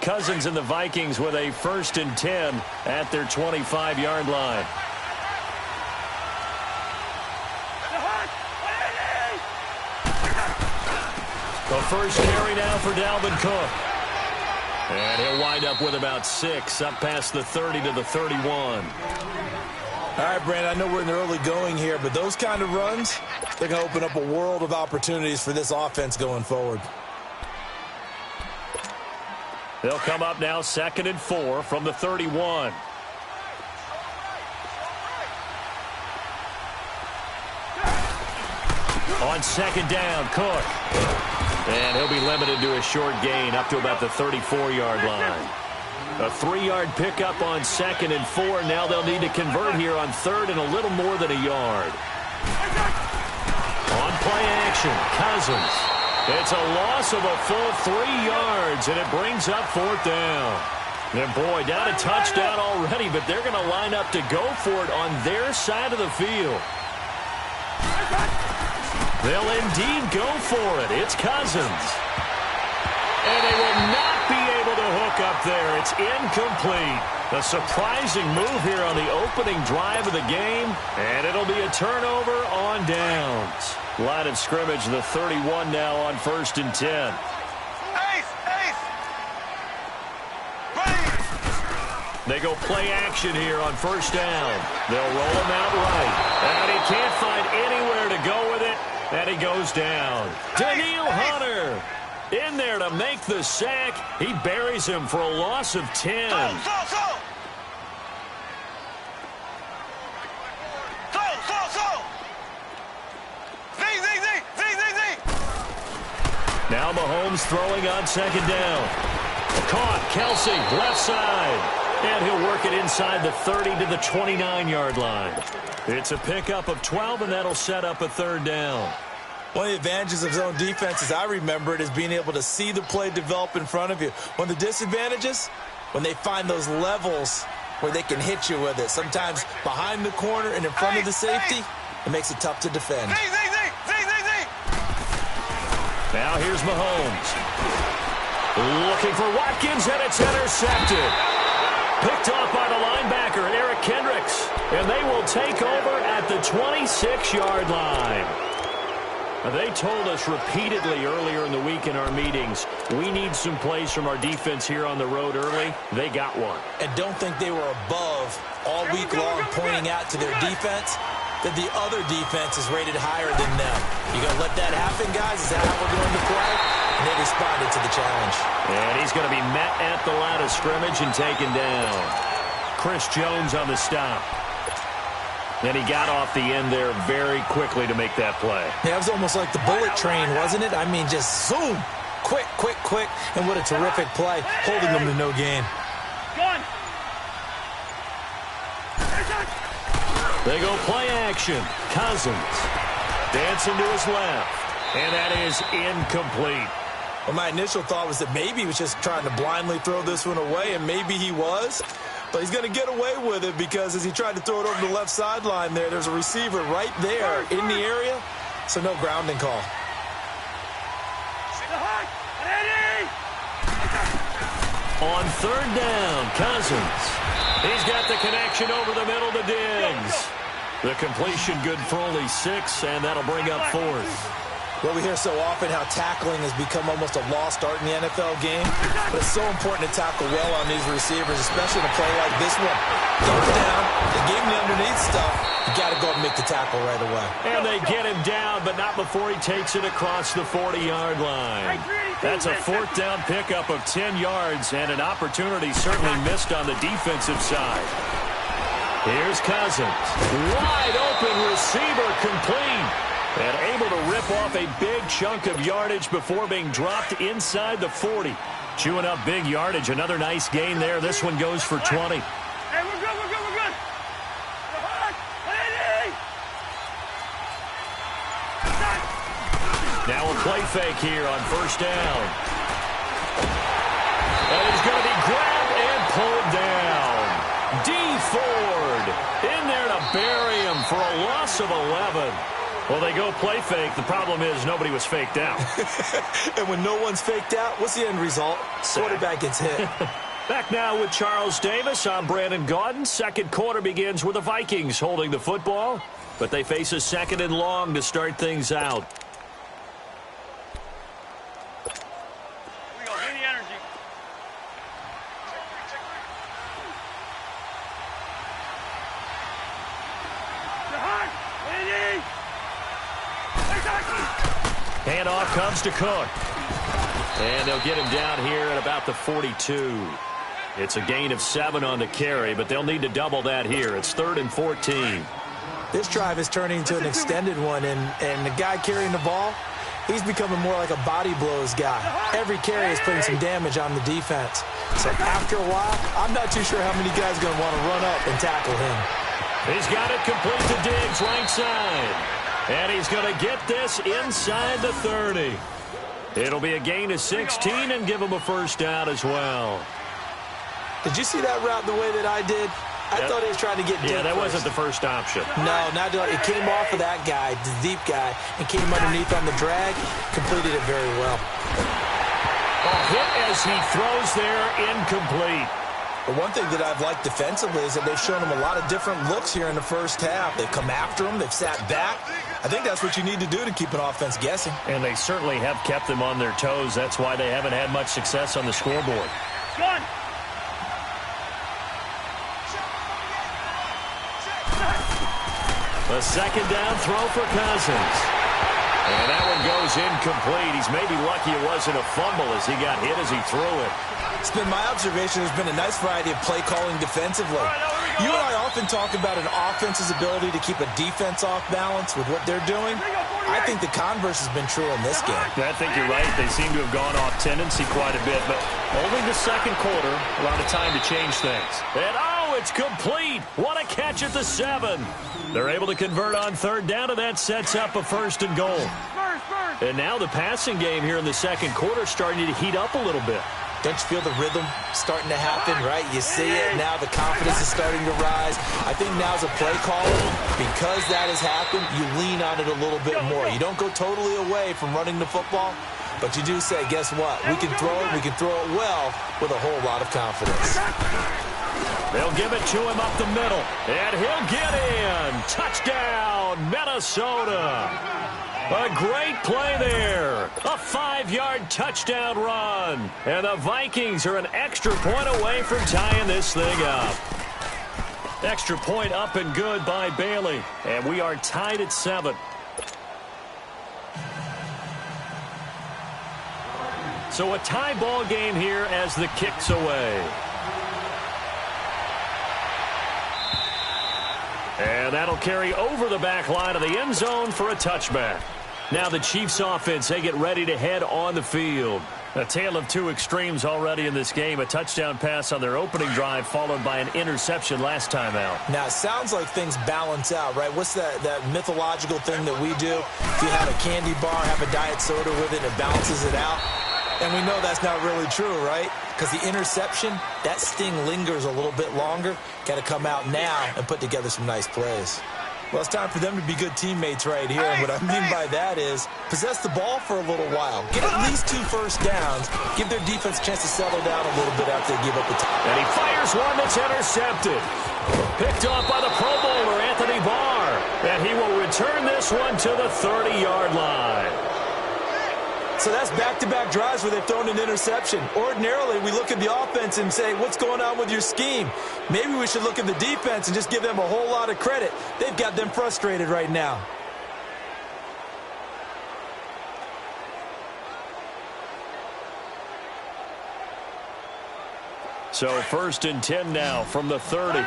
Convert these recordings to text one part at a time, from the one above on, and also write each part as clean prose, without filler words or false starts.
Cousins and the Vikings with a 1st and 10 at their 25-yard line. The first carry now for Dalvin Cook. And he'll wind up with about 6, up past the 30 to the 31. All right, Brandon, I know we're in the early going here, but those kind of runs, they're going to open up a world of opportunities for this offense going forward. They'll come up now 2nd and 4 from the 31. On 2nd down, Cook. And he'll be limited to a short gain up to about the 34-yard line. A 3-yard pickup on 2nd and 4. Now they'll need to convert here on 3rd and a little more than a yard. On play action, Cousins. It's a loss of a full 3 yards, and it brings up 4th down. And boy, down a touchdown already, but they're going to line up to go for it on their side of the field. They'll indeed go for it. It's Cousins. And they will not be able to hook up there. It's incomplete. A surprising move here on the opening drive of the game, and it'll be a turnover on downs. Line of scrimmage, the 31 now on 1st and 10. They go play action here on 1st down. They'll roll him out right. And he can't find anywhere to go with it. And he goes down. Daniil Hunter in there to make the sack. He buries him for a loss of 10. Now Mahomes throwing on 2nd down. Caught. Kelsey, left side. And he'll work it inside the 30 to the 29-yard line. It's a pickup of 12, and that'll set up a 3rd down. One of the advantages of zone defense, as I remember it, is being able to see the play develop in front of you. One of the disadvantages, when they find those levels where they can hit you with it. Sometimes behind the corner and in front of the safety, it makes it tough to defend. Now here's Mahomes. Looking for Watkins, and it's intercepted. Picked off by the linebacker, Eric Kendricks. And they will take over at the 26-yard line. They told us repeatedly earlier in the week in our meetings, we need some plays from our defense here on the road early. They got one. And don't think they were above all week long pointing out to their defense that the other defense is rated higher than them. You going to let that happen, guys? Is that how we're going to play? And they responded to the challenge. And he's going to be met at the line of scrimmage and taken down. Chris Jones on the stop. And he got off the end there very quickly to make that play. Yeah, it was almost like the bullet train, wasn't it? I mean, just zoom. Quick, quick, quick. And what a terrific play, holding them to no gain. They go play action. Cousins dancing to his left. And that is incomplete. Well, my initial thought was that maybe he was just trying to blindly throw this one away, and maybe he was. But he's going to get away with it because as he tried to throw it over the left sideline there's a receiver right there in the area, so no grounding call. On 3rd down, Cousins. He's got the connection over the middle to Diggs. The completion good for only 6, and that'll bring up 4th. Well, we hear so often how tackling has become almost a lost art in the NFL game. But it's so important to tackle well on these receivers, especially in a play like this one. Third down, they gave him the underneath stuff. You got to go and make the tackle right away. And they get him down, but not before he takes it across the 40-yard line. That's a 4th down pickup of 10 yards, and an opportunity certainly missed on the defensive side. Here's Cousins. Wide open receiver, complete. And able to rip off a big chunk of yardage before being dropped inside the 40. Chewing up big yardage. Another nice gain there. This one goes for 20. Hey, we're good, we're good, we're good. Now a play fake here on 1st down. And he's going to be grabbed and pulled down. D. Ford in there to bury him for a loss of 11. Well, they go play fake. The problem is nobody was faked out. And when no one's faked out, what's the end result? Quarterback gets hit. Back now with Charles Davis. I'm Brandon Gaudin. Second quarter begins with the Vikings holding the football, but they face a second and long to start things out. Here we go. Give me energy. You're hot. Andy. Handoff comes to Cook. And they'll get him down here at about the 42. It's a gain of 7 on the carry, but they'll need to double that here. It's 3rd and 14. This drive is turning into an extended one, and the guy carrying the ball, he's becoming more like a body blows guy. Every carry is putting some damage on the defense. So after a while, I'm not too sure how many guys are going to want to run up and tackle him. He's got it complete to Diggs, right side. And he's going to get this inside the 30. It'll be a gain of 16 and give him a first down as well. Did you see that route the way that I did? I thought he was trying to get deep. Yeah, that wasn't the first option. No, not it. It came off of that guy, the deep guy, and came underneath on the drag. Completed it very well. A hit as he throws there, incomplete. The one thing that I've liked defensively is that they've shown him a lot of different looks here in the first half. They've come after him. They've sat back. I think that's what you need to do to keep an offense guessing. And they certainly have kept them on their toes. That's why they haven't had much success on the scoreboard. Gun. The second down throw for Cousins. And that one goes incomplete. He's maybe lucky it wasn't a fumble as he got hit as he threw it. It's been my observation there's been a nice variety of play calling defensively. You and I often talk about an offense's ability to keep a defense off balance with what they're doing. I think the converse has been true in this game. I think you're right. They seem to have gone off tendency quite a bit, but only the second quarter, a lot of time to change things. And it's complete. What a catch at the 7. They're able to convert on third down, and that sets up a 1st and goal. And now the passing game here in the second quarter starting to heat up a little bit. Don't you feel the rhythm starting to happen, right? You see it now. The confidence is starting to rise. I think now's a play caller. Because that has happened, you lean on it a little bit more. You don't go totally away from running the football, but you do say, guess what? We can throw it. We can throw it well with a whole lot of confidence. They'll give it to him up the middle, and he'll get in. Touchdown, Minnesota. A great play there. A 5-yard touchdown run. And the Vikings are an extra point away from tying this thing up. Extra point up and good by Bailey. And we are tied at 7. So a tie ball game here as the kick's away. And that'll carry over the back line of the end zone for a touchback. Now the Chiefs offense, they get ready to head on the field. A tale of two extremes already in this game. A touchdown pass on their opening drive followed by an interception last time out. Now, it sounds like things balance out, right? What's that mythological thing that we do? If you have a candy bar, have a diet soda with it, and it balances it out. And we know that's not really true, right? Because the interception, that sting lingers a little bit longer. Got to come out now and put together some nice plays. Well, it's time for them to be good teammates right here. And what I mean by that is possess the ball for a little while. Get at least 2 first downs. Give their defense a chance to settle down a little bit after they give up the time. And he fires one that's intercepted. Picked off by the Pro Bowler, Anthony Barr. And he will return this one to the 30-yard line. So that's back-to-back drives where they've thrown an interception. Ordinarily, we look at the offense and say, what's going on with your scheme? Maybe we should look at the defense and just give them a whole lot of credit. They've got them frustrated right now. So 1st and 10 now from the 30.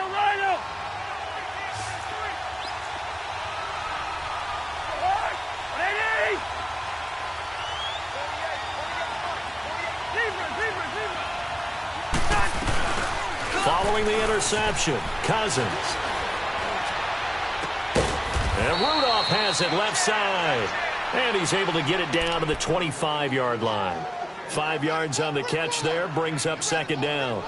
Following the interception, Cousins. And Rudolph has it left side. And he's able to get it down to the 25-yard line. 5 yards on the catch there, brings up 2nd down.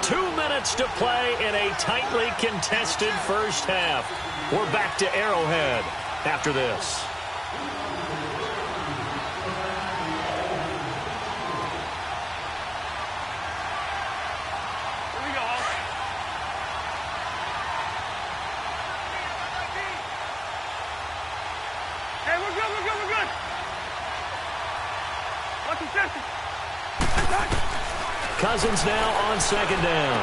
2 minutes to play in a tightly contested first half. We're back to Arrowhead after this. Here we go. Hey, we're good, we're good, we're good. Watch the safety. Cousins now on second down.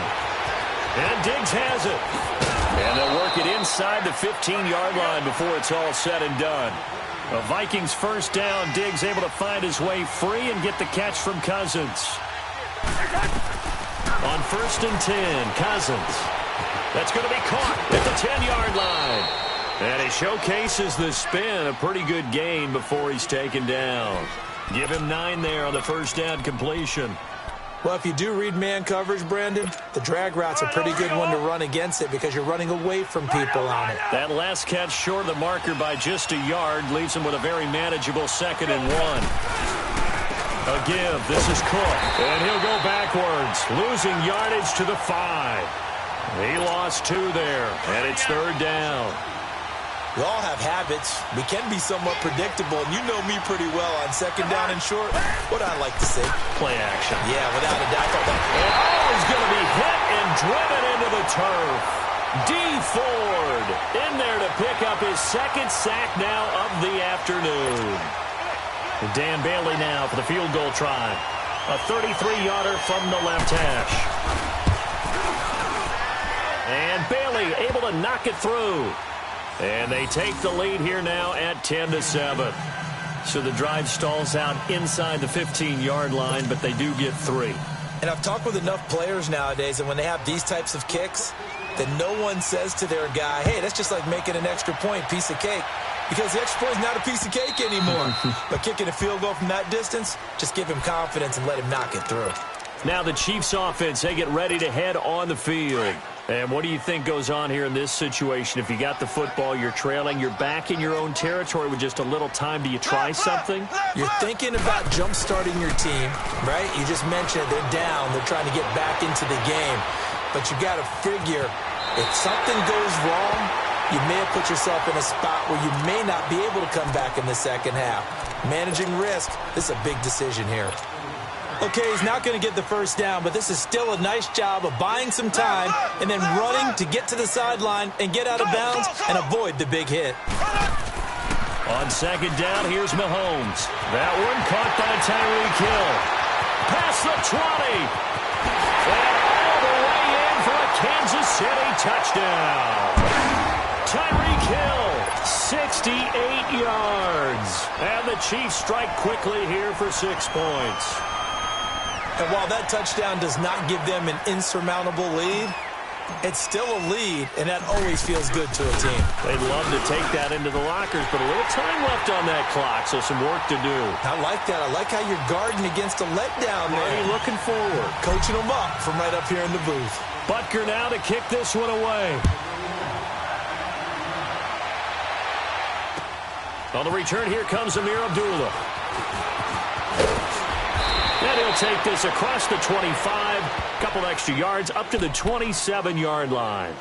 And Diggs has it. And they'll work it inside the 15-yard line before it's all said and done. The Vikings first down. Diggs able to find his way free and get the catch from Cousins. On 1st and 10, Cousins. That's going to be caught at the 10-yard line. And he showcases the spin. A pretty good gain before he's taken down. Give him 9 there on the first down completion. Well, if you do read man coverage, Brandon, the drag route's a pretty good one to run against it because you're running away from people on it. That last catch short of the marker by just a yard leaves him with a very manageable 2nd and 1. A give. This is Cook. And he'll go backwards, losing yardage to the 5. He lost 2 there, and it's 3rd down. We all have habits. We can be somewhat predictable, and you know me pretty well on 2nd down and short. What I like to say. Play action. Yeah, without a doubt. And he's going to be hit and driven into the turf. D. Ford in there to pick up his 2nd sack now of the afternoon. Dan Bailey now for the field goal try. A 33-yarder from the left hash. And Bailey able to knock it through. And they take the lead here now at 10-7. So the drive stalls out inside the 15-yard line, but they do get 3. And I've talked with enough players nowadays, and when they have these types of kicks, that no one says to their guy, hey, that's just like making an extra point, piece of cake. Because the extra point is not a piece of cake anymore. But kicking a field goal from that distance, just give him confidence and let him knock it through. Now the Chiefs offense, they get ready to head on the field. And what do you think goes on here in this situation? If you got the football, you're trailing, you're back in your own territory with just a little time. Do you try something? You're thinking about jump-starting your team, right? You just mentioned they're down. They're trying to get back into the game. But you got to figure, if something goes wrong, you may have put yourself in a spot where you may not be able to come back in the second half. Managing risk, this is a big decision here. Okay, he's not going to get the first down, but this is still a nice job of buying some time and then running to get to the sideline and get out of bounds and avoid the big hit. On second down, here's Mahomes. That one caught by Tyreek Hill. Past the 20. And all the way in for a Kansas City touchdown. Tyreek Hill, 68 yards. And the Chiefs strike quickly here for 6 points. And while that touchdown does not give them an insurmountable lead, it's still a lead, and that always feels good to a team. They'd love to take that into the lockers, but a little time left on that clock, so some work to do. I like that. I like how you're guarding against a letdown there. Are you looking forward? Coaching them up from right up here in the booth. Butker now to kick this one away. On the return, here comes Amir Abdullah. And he'll take this across the 25, couple extra yards up to the 27-yard line.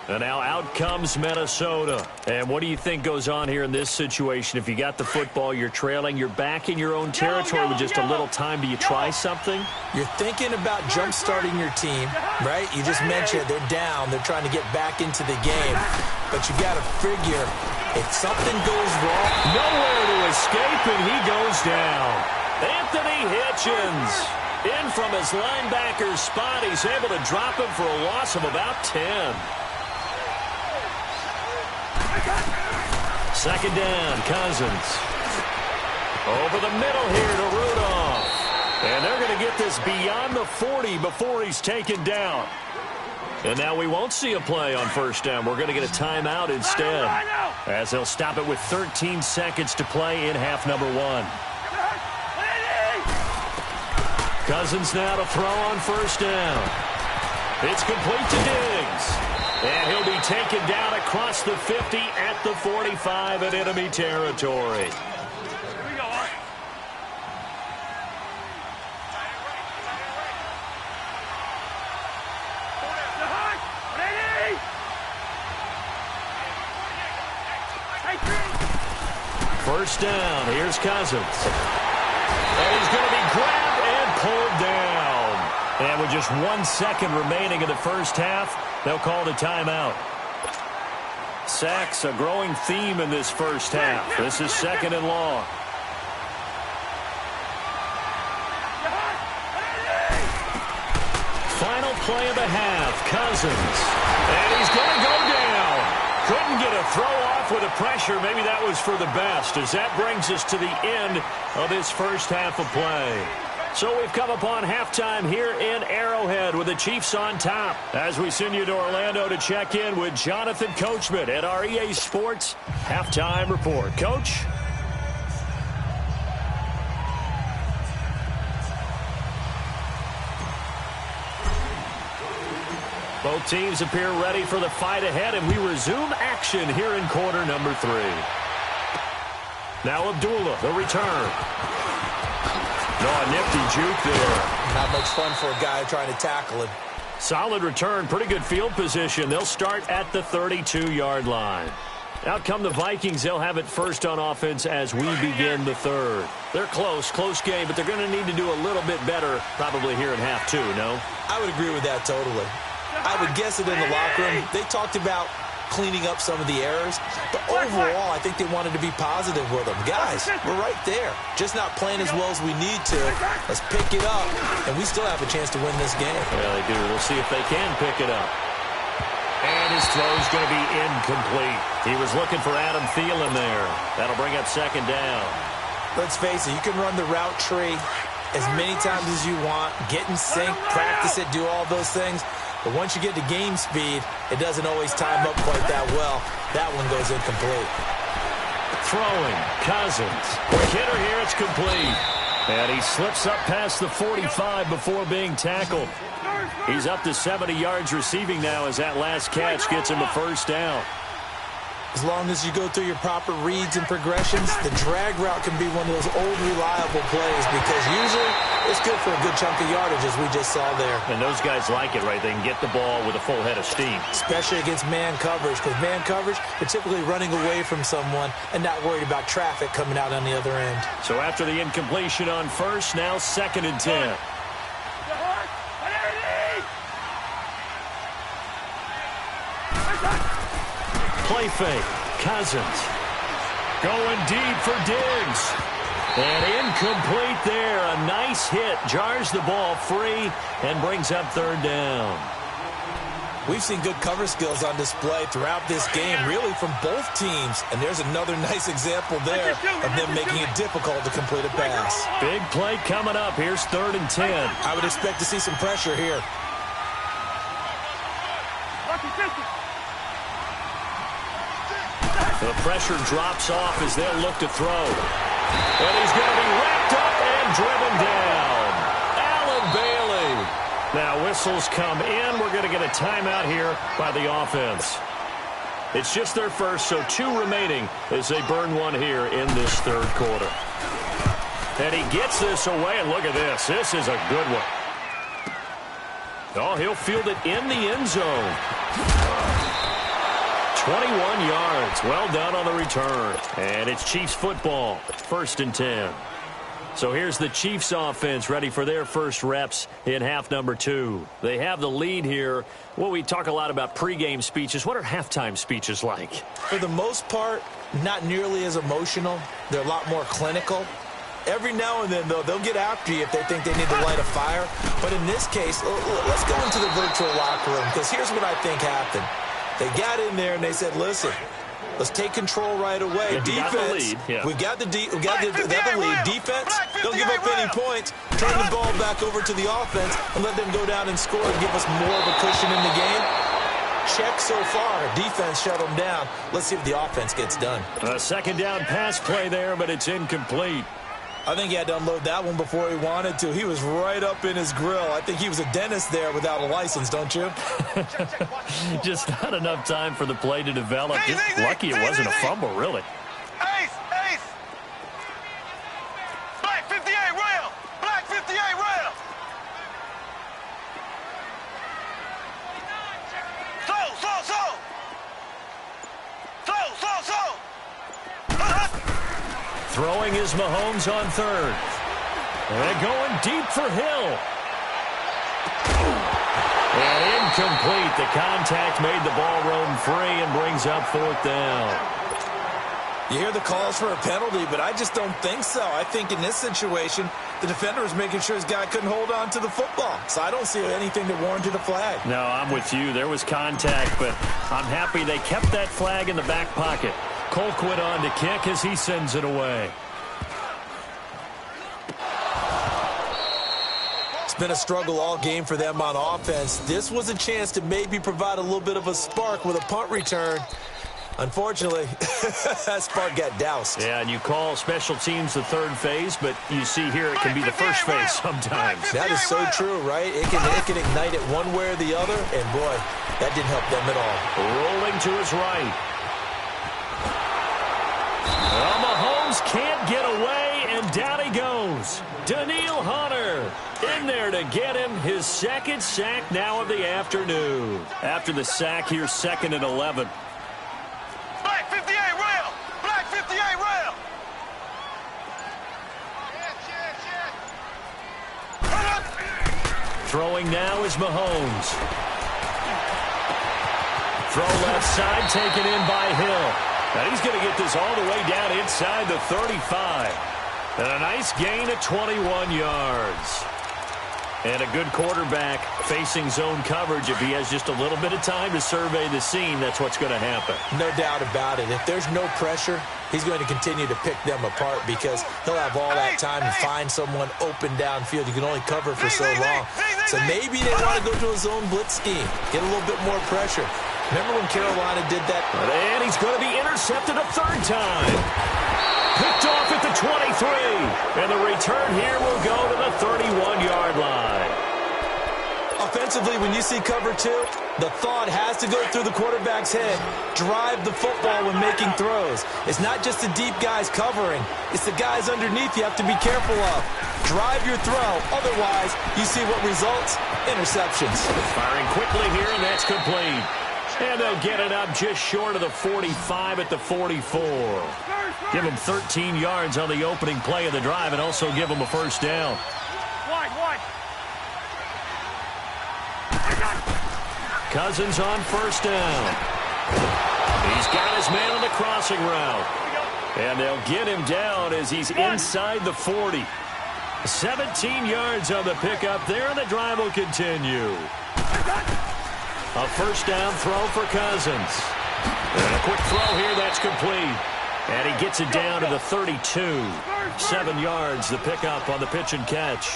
And now out comes Minnesota. And what do you think goes on here in this situation? If you got the football, you're trailing, you're back in your own territory with just a little time. Do you try something? You're thinking about jump-starting your team, right? You just mentioned they're down. They're trying to get back into the game. But you got to figure, if something goes wrong, nowhere to escape, and he goes down. Anthony Hitchens in from his linebacker spot. He's able to drop him for a loss of about 10. Second down, Cousins. Over the middle here to Rudolph. And they're going to get this beyond the 40 before he's taken down. And now we won't see a play on first down. We're going to get a timeout instead, as they'll stop it with 13 seconds to play in half number 1. Cousins now to throw on first down. It's complete to Diggs. And he'll be taken down across the 50 at the 45 in enemy territory. Here we go, huh? First down. Here's Cousins. And he's going to be grabbed and pulled down. And with just 1 second remaining in the first half, they'll call the timeout. Sacks, a growing theme in this first half. This is 2nd and long. Final play of the half. Cousins. And he's going to go down. Couldn't get a throw off with the pressure. Maybe that was for the best, as that brings us to the end of this first half of play. So we've come upon halftime here in Arrowhead with the Chiefs on top. As we send you to Orlando to check in with Jonathan Coachman at our EA Sports Halftime Report. Coach? Both teams appear ready for the fight ahead, and we resume action here in quarter number 3. Now Abdullah, the return. No, a nifty juke there. Not much fun for a guy trying to tackle him. Solid return, pretty good field position. They'll start at the 32-yard line. Out come the Vikings. They'll have it first on offense as we begin the third. They're close game, but they're going to need to do a little bit better probably here in half 2, no? I would agree with that totally. I would guess it in the locker room. They talked about cleaning up some of the errors, but overall, I think they wanted to be positive with them. Guys, we're right there. Just not playing as well as we need to. Let's pick it up, and we still have a chance to win this game. Yeah, they do. We'll see if they can pick it up. And his throw's going to be incomplete. He was looking for Adam Thielen there. That'll bring up 2nd down. Let's face it, you can run the route tree as many times as you want, get in sync, practice it, do all those things. But once you get to game speed, it doesn't always time up quite that well. That one goes incomplete. Throwing, Cousins. Quick hitter here, it's complete. And he slips up past the 45 before being tackled. He's up to 70 yards receiving now as that last catch gets him a first down. As long as you go through your proper reads and progressions, the drag route can be one of those old reliable plays because usually it's good for a good chunk of yardage, as we just saw there. And those guys like it, right? They can get the ball with a full head of steam. Especially against man coverage, because man coverage, you're typically running away from someone and not worried about traffic coming out on the other end. So after the incompletion on first, now 2nd and 10. Play fake. Cousins. Going deep for Diggs. And incomplete there. A nice hit. Jars the ball free and brings up 3rd down. We've seen good cover skills on display throughout this game, really from both teams. And there's another nice example there of them making it difficult to complete a pass. Big play coming up. Here's 3rd and 10. I would expect to see some pressure here. The pressure drops off as they'll look to throw. And he's going to be wrapped up and driven down. Allen Bailey. Now whistles come in. We're going to get a timeout here by the offense. It's just their first, so 2 remaining as they burn one here in this 3rd quarter. And he gets this away, and look at this. This is a good one. Oh, he'll field it in the end zone. 21 yards. Well done on the return. And it's Chiefs football. 1st and 10. So here's the Chiefs offense ready for their first reps in half number 2. They have the lead here. Well, we talk a lot about pregame speeches. What are halftime speeches like? For the most part, not nearly as emotional. They're a lot more clinical. Every now and then, though, they'll get after you if they think they need to light a fire. But in this case, let's go into the virtual locker room, because here's what I think happened. They got in there and they said, listen, let's take control right away. Defense, we got the lead. Defense, don't give up any points. Turn the ball back over to the offense and let them go down and score and give us more of a cushion in the game. Check so far. Defense shut them down. Let's see if the offense gets done. A 2nd down pass play there, but it's incomplete. I think he had to unload that one before he wanted to. He was right up in his grill. I think he was a dentist there without a license, don't you? Just not enough time for the play to develop. Just lucky it wasn't a fumble, really. Ace! Black 58 rail! Black 58 rail! Slow! Throwing is Mahomes on third. And going deep for Hill. And incomplete. The contact made the ball roam free and brings up fourth down. You hear the calls for a penalty, but I just don't think so. I think in this situation, the defender was making sure his guy couldn't hold on to the football. So I don't see anything that warranted a flag. No, I'm with you. There was contact, but I'm happy they kept that flag in the back pocket. Colquitt on to kick as he sends it away. It's been a struggle all game for them on offense. This was a chance to maybe provide a little bit of a spark with a punt return. Unfortunately, that spark got doused. Yeah, and you call special teams the third phase, but you see here it can be the first phase sometimes. That is so true, right? It can ignite it one way or the other, and boy, that didn't help them at all. Rolling to his right. Well, Mahomes can't get away, and down he goes. Daniil Hunter in there to get him his second sack now of the afternoon. After the sack, here's 2nd and 11. Black 58 rail! Black 58 rail! Throwing now is Mahomes. Throw left side, taken in by Hill. And he's going to get this all the way down inside the 35. And a nice gain of 21 yards. And a good quarterback facing zone coverage. If he has just a little bit of time to survey the scene, that's what's going to happen. No doubt about it. If there's no pressure, he's going to continue to pick them apart because he'll have all that time to find someone open downfield. You can only cover for so long. So maybe they want to go to a zone blitz scheme, get a little bit more pressure. Remember when Carolina did that? And he's going to be intercepted a third time. Picked off at the 23. And the return here will go to the 31-yard line. Offensively, when you see cover two, the thought has to go through the quarterback's head. Drive the football when making throws. It's not just the deep guys covering. It's the guys underneath you have to be careful of. Drive your throw. Otherwise, you see what results? Interceptions. Firing quickly here, and that's complete. And they'll get it up just short of the 45 at the 44. Give them 13 yards on the opening play of the drive and also give them a first down. Cousins on first down. He's got his man on the crossing route. And they'll get him down as he's inside the 40. 17 yards on the pickup there, and the drive will continue. A first down throw for Cousins. And a quick throw here, that's complete. And he gets it down to the 32. 7 yards, the pickup on the pitch and catch.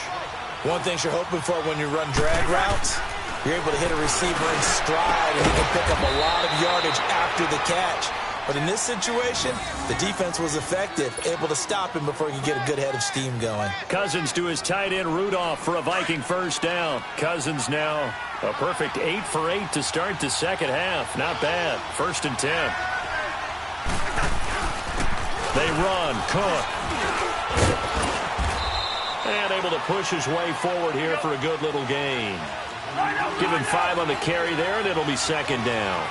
One thing you're hoping for when you run drag routes, you're able to hit a receiver in stride, and he can pick up a lot of yardage after the catch. But in this situation, the defense was effective, able to stop him before he could get a good head of steam going. Cousins to his tight end Rudolph for a Viking first down. Cousins now a perfect 8 for 8 to start the second half. Not bad. 1st and 10. They run. Cook. And able to push his way forward here for a good little gain. Give him 5 on the carry there, and it'll be 2nd down.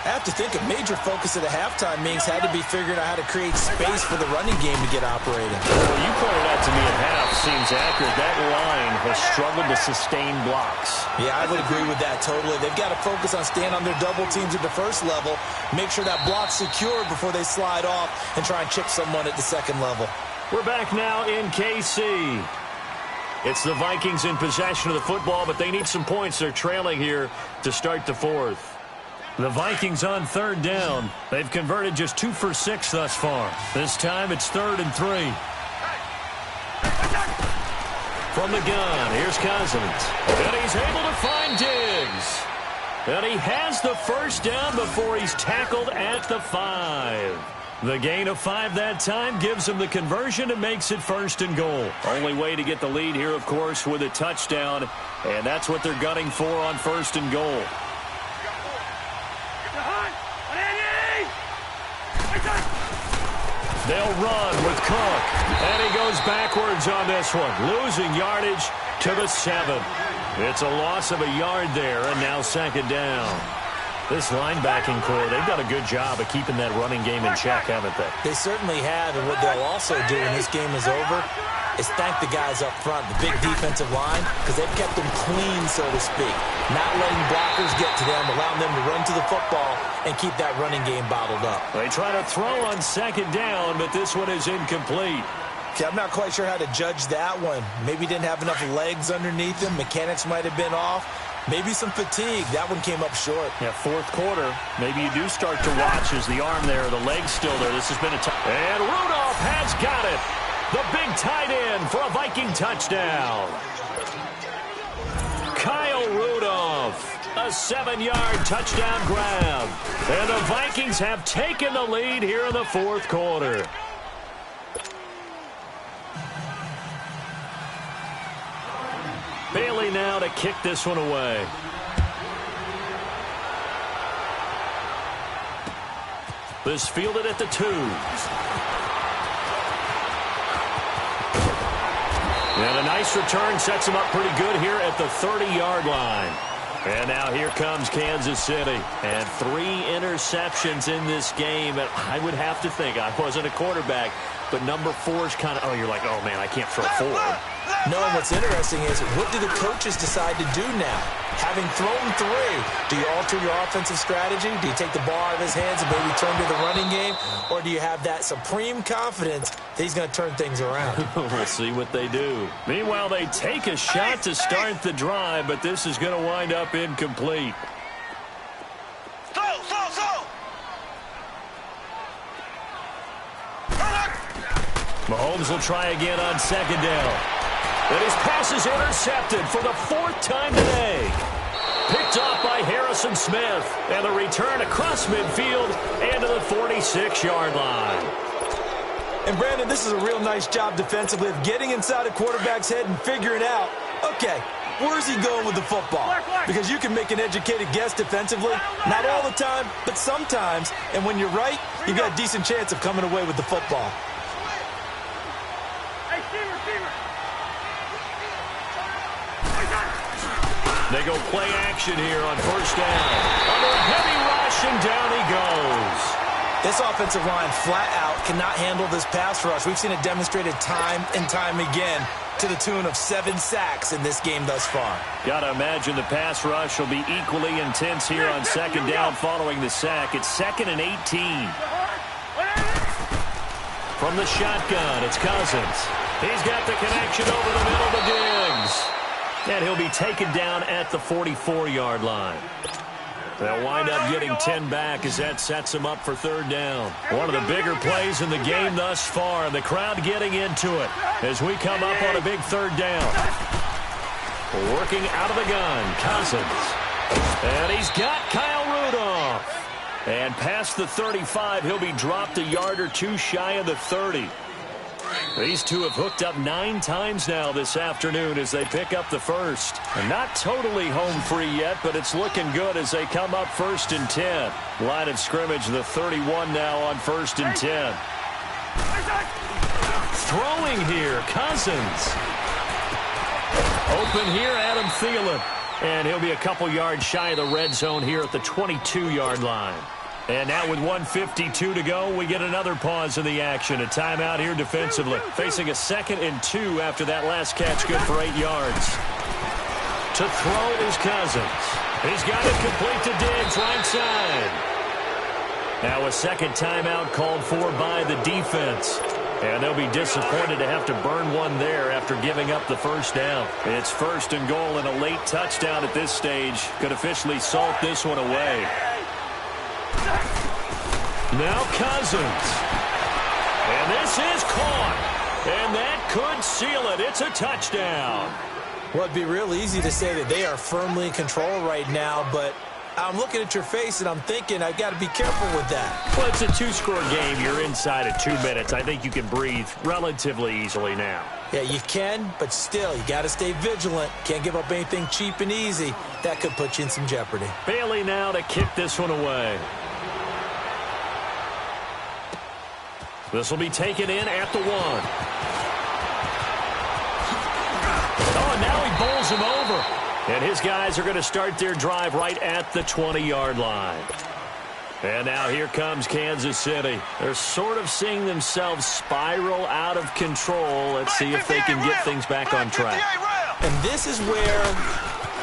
I have to think a major focus of the halftime means had to be figuring out how to create space for the running game to get operating. Well, you pointed out to me at half, seems accurate. That line has struggled to sustain blocks. Yeah, I would agree with that totally. They've got to focus on staying on their double teams at the first level, make sure that block's secure before they slide off and try and chip someone at the second level. We're back now in KC. It's the Vikings in possession of the football, but they need some points. They're trailing here to start the 4th. The Vikings on 3rd down. They've converted just 2 for 6 thus far. This time it's 3rd and 3. From the gun, here's Cousins. And he's able to find Diggs. And he has the first down before he's tackled at the 5. The gain of 5 that time gives him the conversion and makes it 1st and goal. Only way to get the lead here, of course, with a touchdown. And that's what they're gunning for on 1st and goal. They'll run with Cook. And he goes backwards on this one. Losing yardage to the 7. It's a loss of a yard there, and now 2nd down. This linebacking core, they've done a good job of keeping that running game in check, haven't they? They certainly have, and what they'll also do when this game is over is thank the guys up front, the big defensive line, because they've kept them clean, so to speak. Not letting blockers get to them, allowing them to run to the football and keep that running game bottled up. They try to throw on second down, but this one is incomplete. Okay, I'm not quite sure how to judge that one. Maybe didn't have enough legs underneath him. Mechanics might have been off. Maybe some fatigue. That one came up short. Yeah, fourth quarter. Maybe you do start to watch as the arm there, the leg's still there. This has been a and Rudolph has got it. The big tight end for a Viking touchdown. Kyle Rudolph, a 7-yard touchdown grab. And the Vikings have taken the lead here in the fourth quarter. Bailey now to kick this one away. This fielded at the 2. And a nice return sets him up pretty good here at the 30-yard line. And now here comes Kansas City. And 3 interceptions in this game. And I would have to think, I wasn't a quarterback, but number 4 is kind of, oh, you're like, oh, man, I can't throw 4. No, and what's interesting is, what do the coaches decide to do now? Having thrown 3, do you alter your offensive strategy? Do you take the ball out of his hands and maybe turn to the running game? Or do you have that supreme confidence that he's going to turn things around? We'll see what they do. Meanwhile, they take a shot to start the drive, but this is going to wind up incomplete. Mahomes will try again on second down. And his pass is intercepted for the 4th time today. Picked off by Harrison Smith. And the return across midfield and to the 46-yard line. And, Brandon, this is a real nice job defensively of getting inside a quarterback's head and figuring out, okay, where's he going with the football? Because you can make an educated guess defensively. Not all the time, but sometimes. And when you're right, you've got a decent chance of coming away with the football. They go play action here on first down. Under a heavy rush, and down he goes. This offensive line flat out cannot handle this pass rush. We've seen it demonstrated time and time again to the tune of 7 sacks in this game thus far. Got to imagine the pass rush will be equally intense here on second down following the sack. It's 2nd and 18. From the shotgun, it's Cousins. He's got the connection over the middle to Diggs. And he'll be taken down at the 44-yard line. They'll wind up getting 10 back as that sets them up for third down. One of the bigger plays in the game thus far. The crowd getting into it as we come up on a big third down. Working out of the gun, Cousins. And he's got Kyle Rudolph. And past the 35, he'll be dropped a yard or 2 shy of the 30. These two have hooked up 9 times now this afternoon as they pick up the first. And not totally home free yet, but it's looking good as they come up 1st and 10. Line of scrimmage, the 31 now on 1st and 10. Throwing here, Cousins. Open here, Adam Thielen. And he'll be a couple yards shy of the red zone here at the 22-yard line. And now with 1:52 to go, we get another pause in the action. A timeout here defensively. Facing a 2nd and 2 after that last catch, good for 8 yards. To throw is Cousins. He's got it complete to Diggs, right side. Now a second timeout called for by the defense. And they'll be disappointed to have to burn one there after giving up the first down. It's 1st and goal and a late touchdown at this stage. Could officially salt this one away. Now Cousins. And this is caught. And that could seal it. It's a touchdown. Well, it'd be real easy to say that they are firmly in control right now, but I'm looking at your face and I'm thinking I've got to be careful with that. Well, it's a 2-score game. You're inside of 2 minutes. I think you can breathe relatively easily now. Yeah, you can, but still, you got to stay vigilant. Can't give up anything cheap and easy. That could put you in some jeopardy. Bailey now to kick this one away. This will be taken in at the 1. Oh, and now he bowls him over. And his guys are going to start their drive right at the 20-yard line. And now here comes Kansas City. They're sort of seeing themselves spiral out of control. Let's see if they can get things back on track. And this is where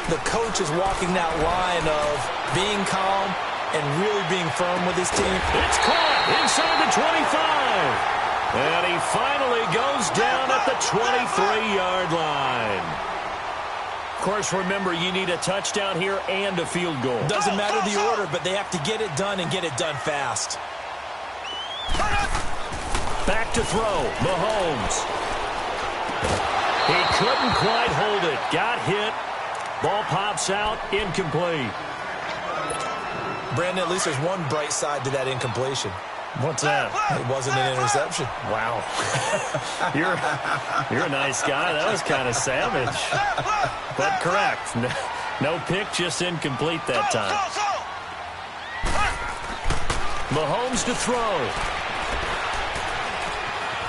the coach is walking that line of being calm and really being firm with his team. It's caught inside the 25. And he finally goes down at the 23-yard line. Of course, remember, you need a touchdown here and a field goal. Doesn't matter the order, but they have to get it done and get it done fast. Back to throw, Mahomes. He couldn't quite hold it. Got hit. Ball pops out, incomplete. Brandon, at least there's one bright side to that incompletion. What's that? It wasn't an interception. Wow. You're a nice guy. That was kind of savage. But correct. No pick, just incomplete that time. Mahomes to throw.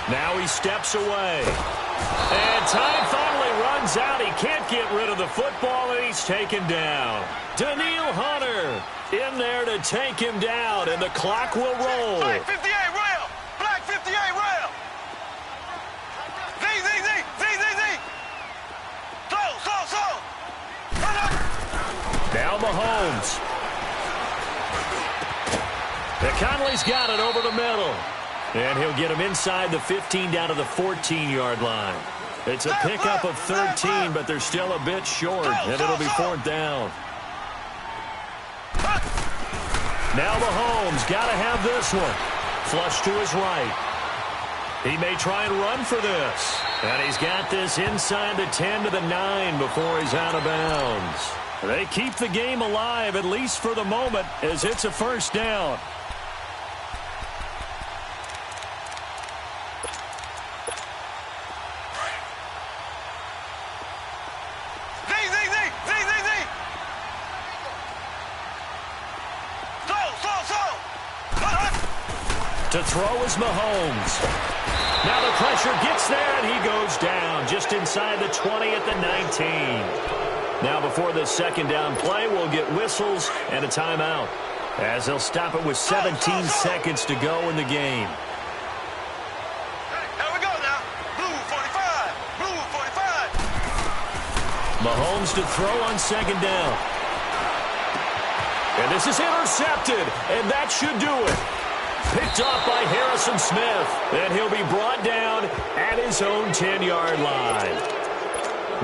Now he steps away. And time finally runs out. He can't get rid of the football, and he's taken down. Daniil Hunter in there to take him down, and the clock will roll. Black 58 rail. Black 58 rail. Z. So. Now Mahomes. Conley's got it over the middle. And he'll get him inside the 15 down to the 14-yard line. It's a pickup of 13, but they're still a bit short, and it'll be 4th down. Now Mahomes got to have this one. Flush to his right. He may try and run for this. And he's got this inside the 10 to the 9 before he's out of bounds. They keep the game alive, at least for the moment, as it's a 1st down. To throw is Mahomes. Now the pressure gets there, and he goes down just inside the 20 at the 19. Now before this 2nd down play, we'll get whistles and a timeout, as they'll stop it with 17 seconds to go in the game. Here we go now. Blue 45. Blue 45. Mahomes to throw on 2nd down. And this is intercepted, and that should do it. Picked off by Harrison Smith, and he'll be brought down at his own 10-yard line.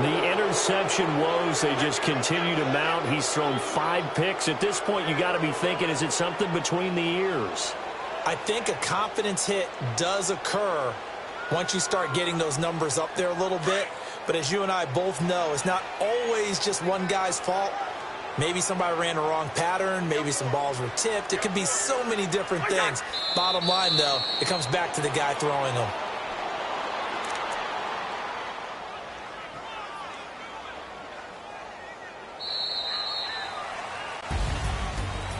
The interception woes, they just continue to mount. He's thrown 5 picks. At this point, you got to be thinking, is it something between the ears? I think a confidence hit does occur once you start getting those numbers up there a little bit. But as you and I both know, it's not always just one guy's fault. Maybe somebody ran a wrong pattern. Maybe some balls were tipped. It could be so many different things. Bottom line, though, it comes back to the guy throwing them.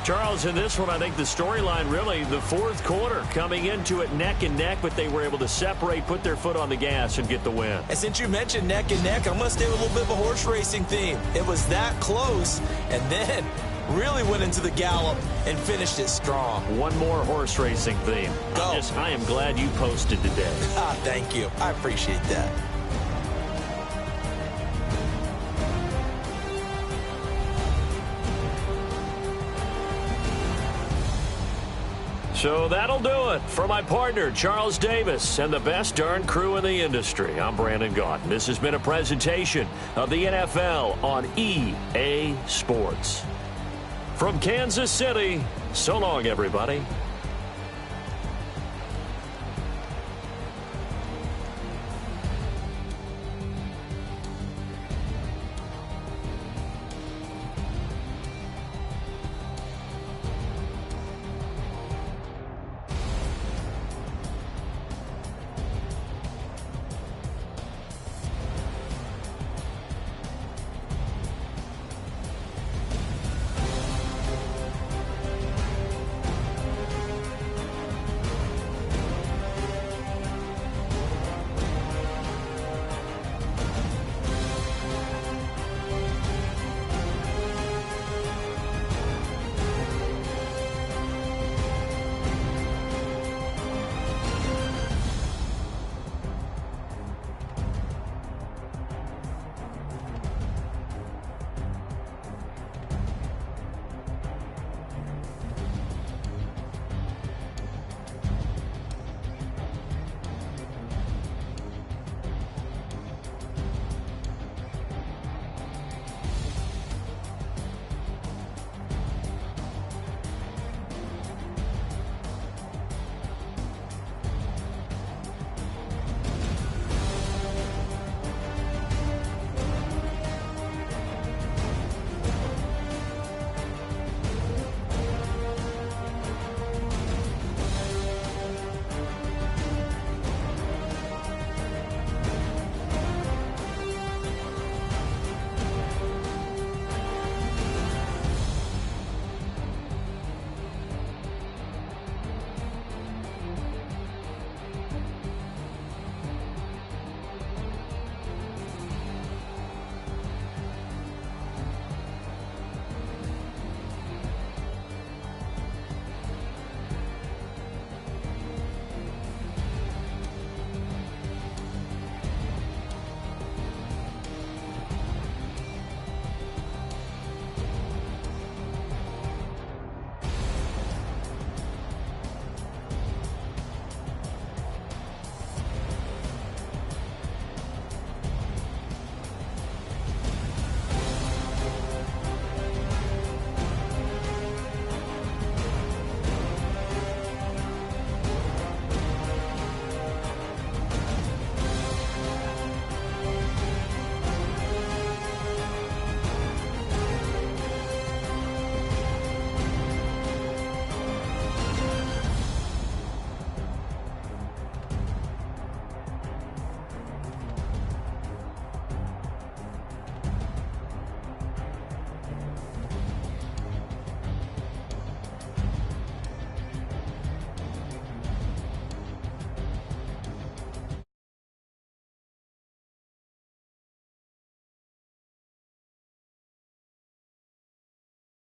Charles, in this one, I think the storyline really, the 4th quarter, coming into it neck and neck, but they were able to separate, put their foot on the gas, and get the win. And since you mentioned neck and neck, I'm going to stay with a little bit of a horse racing theme. It was that close, and then really went into the gallop and finished it strong. One more horse racing theme. Go. I am glad you posted today. Thank you. I appreciate that. So that'll do it for my partner, Charles Davis, and the best darn crew in the industry. I'm Brandon Gaunt. This has been a presentation of the NFL on EA Sports. From Kansas City, so long, everybody.